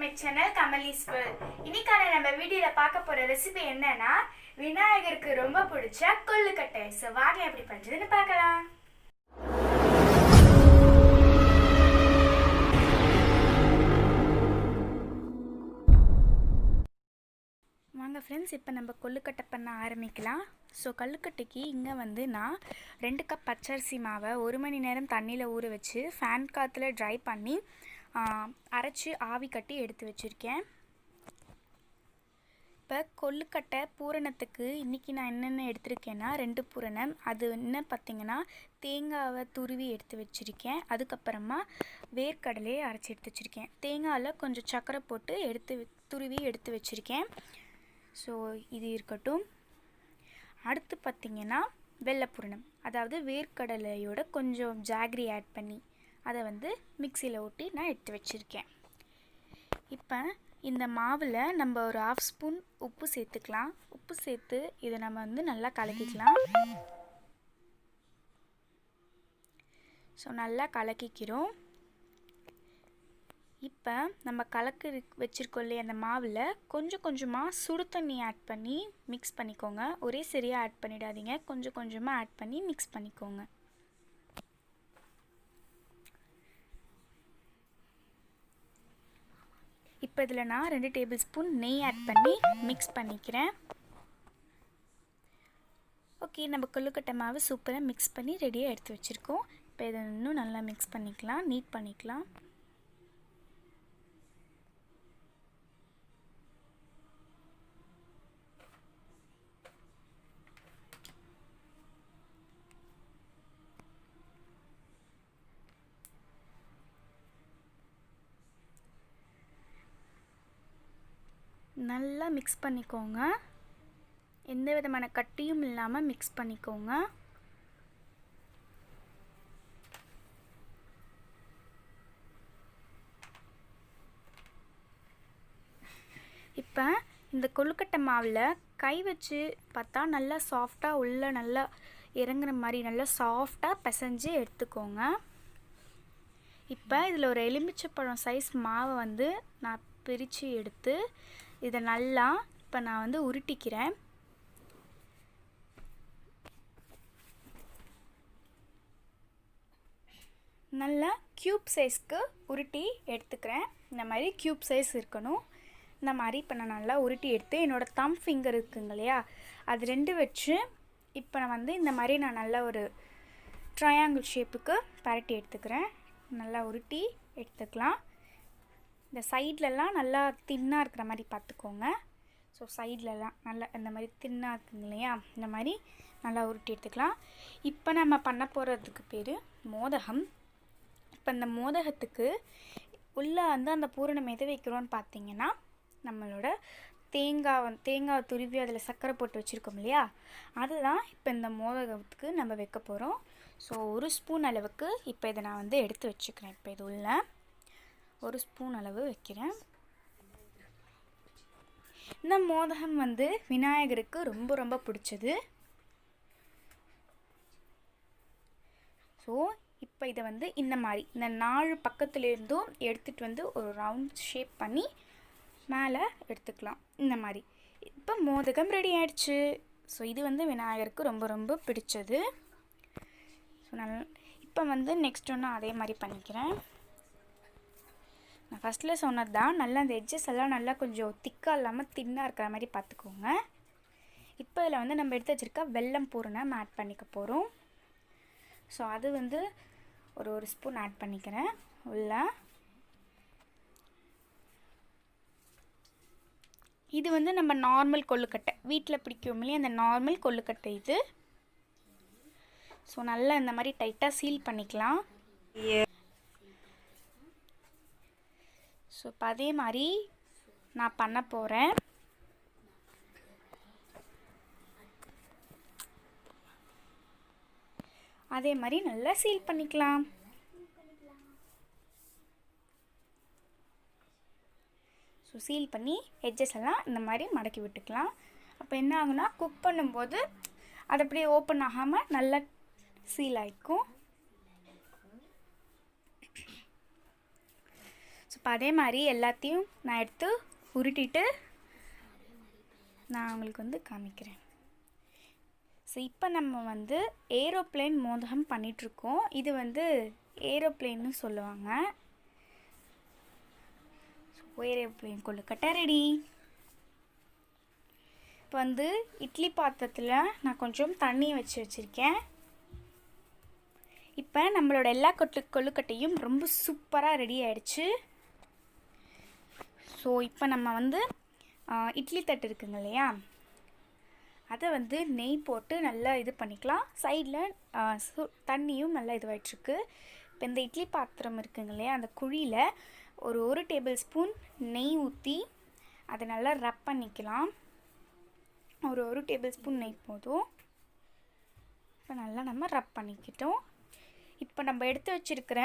my channel Kamali's World. இன்னைக்கான நம்ம வீடியோல பார்க்க போற ரெசிபி என்னன்னா விநாயகருக்கு ரொம்ப பிடிச்ச கொழுக்கட்டை. சோ வாங்க எப்படி பண்றதுன்னு பார்க்கலாம். வாங்க फ्रेंड्स, இப்போ நம்ம கொழுக்கட்டை பண்ண ஆரம்பிக்கலாம். ஸோ கொழுக்கட்டைக்கு இங்கே வந்து நான் 2 கப் பச்சரிசி மாவை 1 மணி நேரம் தண்ணியில் ஊற வச்சு ஃபேன் காற்றுல ட்ரை பண்ணி அரைச்சி ஆவி கட்டி எடுத்து வச்சுருக்கேன். இப்போ கொழுக்கட்டை பூரணத்துக்கு இன்றைக்கி நான் என்னென்ன எடுத்திருக்கேன்னா 2 பூரணம். அது என்ன பார்த்திங்கன்னா தேங்காவை துருவி எடுத்து வச்சுருக்கேன். அதுக்கப்புறமா வேர்க்கடலையை அரைச்சி எடுத்து வச்சுருக்கேன். தேங்காயில் கொஞ்சம் சர்க்கரை போட்டு துருவி எடுத்து வச்சுருக்கேன். ஸோ இது இருக்கட்டும். அடுத்து பார்த்திங்கன்னா வெள்ளைப்பூரணம், அதாவது வேர்க்கடலையோட கொஞ்சம் ஜாகரி ஆட் பண்ணி அதை வந்து மிக்சியில் ஊட்டி நான் எடுத்து வச்சுருக்கேன். இப்போ இந்த மாவில் நம்ம ஒரு 1/2 ஸ்பூன் உப்பு சேர்த்துக்கலாம். உப்பு சேர்த்து இதை நம்ம வந்து நல்லா கலக்கிக்கலாம். ஸோ நல்லா கலக்கிக்கிறோம். இப்போ நம்ம கலக்கி வச்சுருக்கோம் இல்லையா, அந்த மாவில் கொஞ்சம் கொஞ்சமாக சுடு தண்ணி ஆட் பண்ணி மிக்ஸ் பண்ணிக்கோங்க. ஒரே சரியாக ஆட் பண்ணிடாதீங்க, கொஞ்சம் கொஞ்சமாக ஆட் பண்ணி மிக்ஸ் பண்ணிக்கோங்க. இப்போ இதில் நான் 2 டேபிள் ஸ்பூன் நெய் ஆட் பண்ணி மிக்ஸ் பண்ணிக்கிறேன். ஓகே, நம்ம கொழுக்கட்டை மாவு சூப்பராக மிக்ஸ் பண்ணி ரெடியாக எடுத்து வச்சுருக்கோம். இப்போ இதை இன்னும் நல்லா மிக்ஸ் பண்ணிக்கலாம், நீட் பண்ணிக்கலாம். நல்லா மிக்ஸ் பண்ணிக்கோங்க. எந்த விதமான கட்டியும் இல்லாமல் மிக்ஸ் பண்ணிக்கோங்க. இப்போ இந்த கொழுக்கட்டை மாவில் கை வச்சு பார்த்தா நல்லா சாஃப்டாக உள்ள நல்லா இறங்குற மாதிரி நல்லா சாஃப்டாக பிசைஞ்சு எடுத்துக்கோங்க. இப்போ இதில் ஒரு எலுமிச்சைப்பழம் சைஸ் மாவை வந்து நான் பிரித்து எடுத்து இதை நல்லா இப்போ நான் வந்து உருட்டிக்கிறேன். நல்லா க்யூப் சைஸ்க்கு உருட்டி எடுத்துக்கிறேன். இந்த மாதிரி க்யூப் சைஸ் இருக்கணும். இந்த மாதிரி இப்போ நான் நல்லா உருட்டி எடுத்து என்னோடய தம் ஃபிங்கர் இருக்குங்க இல்லையா, அது 2 வச்சு இப்போ நான் வந்து இந்த மாதிரி நான் நல்லா ஒரு ட்ரையாங்கிள் ஷேப்புக்கு பரட்டி எடுத்துக்கிறேன். நல்லா உருட்டி எடுத்துக்கலாம். இந்த சைட்லலாம் நல்லா தின்னாக இருக்கிற மாதிரி பார்த்துக்கோங்க. ஸோ சைட்லலாம் நல்லா இந்த மாதிரி தின்னாக இருக்குங்க இல்லையா, இந்த மாதிரி நல்லா உருட்டி எடுத்துக்கலாம். இப்போ நம்ம பண்ண போகிறதுக்கு பேர் மோதகம். இப்போ இந்த மோதகத்துக்கு உள்ளே வந்து அந்த பூரணம் எது வைக்கிறோன்னு பார்த்தீங்கன்னா நம்மளோட தேங்காய் துருவி அதில் சர்க்கரை போட்டு வச்சுருக்கோம் இல்லையா, அதுதான் இப்போ இந்த மோதகத்துக்கு நம்ம வைக்க போகிறோம். ஸோ 1 ஸ்பூன் அளவுக்கு இப்போ இதை நான் வந்து எடுத்து வச்சுக்கிறேன். இப்போ இது உள்ள 1 ஸ்பூன் அளவு வைக்கிறேன். இந்த மோதகம் வந்து விநாயகருக்கு ரொம்ப ரொம்ப பிடிச்சது. ஸோ இப்போ இதை வந்து இந்த மாதிரி இந்த 4 பக்கத்துலேருந்தும் எடுத்துகிட்டு வந்து ஒரு ரவுண்ட் ஷேப் பண்ணி மேலே எடுத்துக்கலாம். இந்த மாதிரி இப்போ மோதகம் ரெடி ஆயிடுச்சு. ஸோ இது வந்து விநாயகருக்கு ரொம்ப ரொம்ப பிடிச்சது. ஸோ இப்போ வந்து நெக்ஸ்ட் ஒன்று அதே மாதிரி பண்ணிக்கிறேன். நான் ஃபஸ்ட்டில் சொன்னது தான், நல்லா அந்த எட்ஜஸ் எல்லாம் நல்லா கொஞ்சம் திக்காக இல்லாமல் தின்னாக இருக்கிற மாதிரி பார்த்துக்கோங்க. இப்போ இதில் வந்து நம்ம எடுத்து வச்சுருக்க வெல்லம் பூரணம் ஆட் பண்ணிக்க போகிறோம். ஸோ அது வந்து ஒரு ஸ்பூன் ஆட் பண்ணிக்கிறேன் உள்ள. இது வந்து நம்ம நார்மல் கொழுக்கட்டை வீட்டில் பிடிக்கும் இல்லையா, அந்த நார்மல் கொழுக்கட்டை இது. ஸோ நல்லா இந்த மாதிரி டைட்டாக சீல் பண்ணிக்கலாம். ஸோ இப்போ அதே மாதிரி நான் பண்ண போகிறேன். அதே மாதிரி நல்லா சீல் பண்ணிக்கலாம். ஸோ சீல் பண்ணி எட்ஜஸ் எல்லாம் இந்த மாதிரி மடக்கி விட்டுக்கலாம். அப்போ என்ன ஆகுனா குக் பண்ணும்போது அது அப்படியே ஓப்பன் ஆகாமல் நல்லா சீல் ஆகிக்கும். ஸோ இப்போ அதே மாதிரி எல்லாத்தையும் நான் எடுத்து உருட்டிட்டு நான் உங்களுக்கு வந்து காமிக்கிறேன். ஸோ இப்போ நம்ம வந்து ஏரோப்ளேன் மோதகம் பண்ணிகிட்ருக்கோம். இது வந்து ஏரோப்ளேன்னு சொல்லுவாங்க. ஸோ ஏரோப்ளேன் கொழுக்கட்டை ரெடி. இப்போ வந்து இட்லி பாத்திரத்தில் நான் கொஞ்சம் தண்ணி வச்சுருக்கேன். இப்போ நம்மளோட எல்லா கொழுக்கட்டையும் ரொம்ப சூப்பராக ரெடி ஆகிடுச்சு. ஸோ இப்போ நம்ம வந்து இட்லி தட்டு இருக்குங்க இல்லையா, அதை வந்து நெய் போட்டு நல்லா இது பண்ணிக்கலாம். சைடில் தண்ணியும் நல்லா இதுவாகிட்ருக்கு. இப்போ இந்த இட்லி பாத்திரம் இருக்குங்க இல்லையா, அந்த குழியில் ஒரு டேபிள் ஸ்பூன் நெய் ஊற்றி அதை நல்லா ரப் பண்ணிக்கலாம். ஒரு டேபிள் ஸ்பூன் நெய் போதும். இப்போ நல்லா நம்ம ரப் பண்ணிக்கிட்டோம். இப்போ நம்ம எடுத்து வச்சுருக்கிற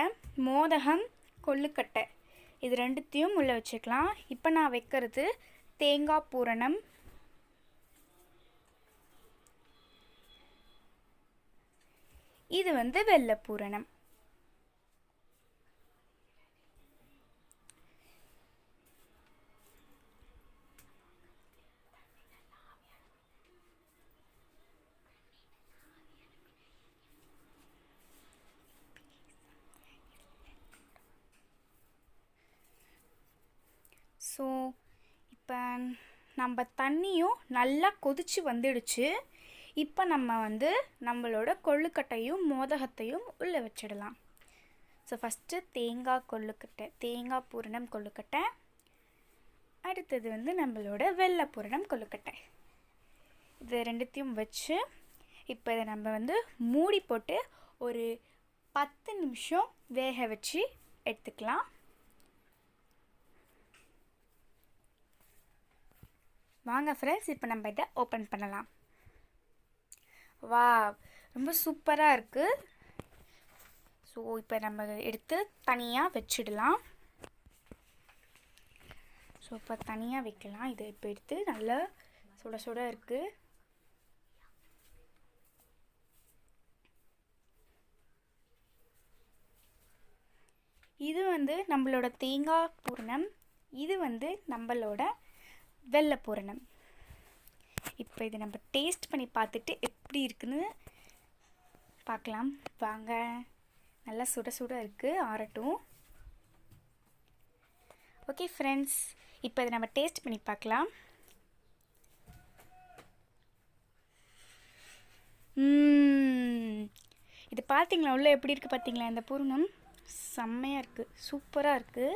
மோதகம், கொழுக்கட்டை இது ரெண்டுத்தையும் உள்ளே வச்சுக்கலாம். இப்போ நான் வைக்கிறது தேங்காய் பூரணம். இது வந்து வெள்ளை பூரணம். ஸோ இப்போ நம்ம தண்ணியும் நல்லா கொதிச்சு வந்துடுச்சு. இப்போ நம்ம வந்து நம்மளோட கொழுக்கட்டையும் மோதகத்தையும் உள்ளே வச்சிடலாம். ஸோ ஃபஸ்ட்டு தேங்காய் கொழுக்கட்டை, தேங்காய் பூரணம் கொழுக்கட்டை. அடுத்தது வந்து நம்மளோட வெள்ளை பூரணம் கொழுக்கட்டை. இது ரெண்டுத்தையும் வச்சு இப்போ இதை நம்ம வந்து மூடி போட்டு ஒரு 10 நிமிஷம் வேக வச்சு எடுத்துக்கலாம். வாங்க ஃப்ரெண்ட்ஸ், இப்போ நம்ம இதை ஓப்பன் பண்ணலாம். வா, ரொம்ப சூப்பராக இருக்குது. ஸோ இப்போ நம்ம எடுத்து தனியாக வச்சிடலாம். ஸோ இப்போ தனியாக வைக்கலாம். இதை இப்போ எடுத்து நல்லா சுட சுட இருக்குது. இது வந்து நம்மளோட தேங்காய் பூரணம், இது வந்து நம்மளோட வெள்ளை பூரணம். இப்போ இதை நம்ம டேஸ்ட் பண்ணி பார்த்துட்டு எப்படி இருக்குன்னு பார்க்கலாம் வாங்க. நல்லா சுட சுட இருக்குது, ஆறட்டும். ஓகே ஃப்ரெண்ட்ஸ், இப்போ இதை நம்ம டேஸ்ட் பண்ணி பார்க்கலாம். இது பார்த்தீங்களா, உள்ளே எப்படி இருக்குது பார்த்தீங்களா? இந்த பூரணம் செம்மையாக இருக்குது, சூப்பராக இருக்குது.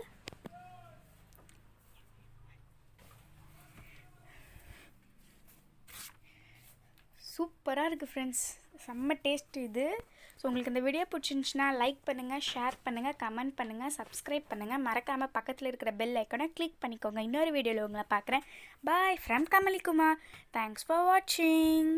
சூப்பராக இருக்குது ஃப்ரெண்ட்ஸ், செம்ம டேஸ்ட் இது. ஸோ உங்களுக்கு இந்த வீடியோ பிடிச்சிருந்துச்சுன்னா லைக் பண்ணுங்கள், ஷேர் பண்ணுங்கள், கமெண்ட் பண்ணுங்கள், சப்ஸ்கிரைப் பண்ணுங்கள். மறக்காமல் பக்கத்தில் இருக்கிற பெல் ஐக்கானை கிளிக் பண்ணிக்கோங்க. இன்னொரு வீடியோவில் உங்களை பார்க்குறேன். Bye from Kamali Kumar. Thanks for வாட்சிங்.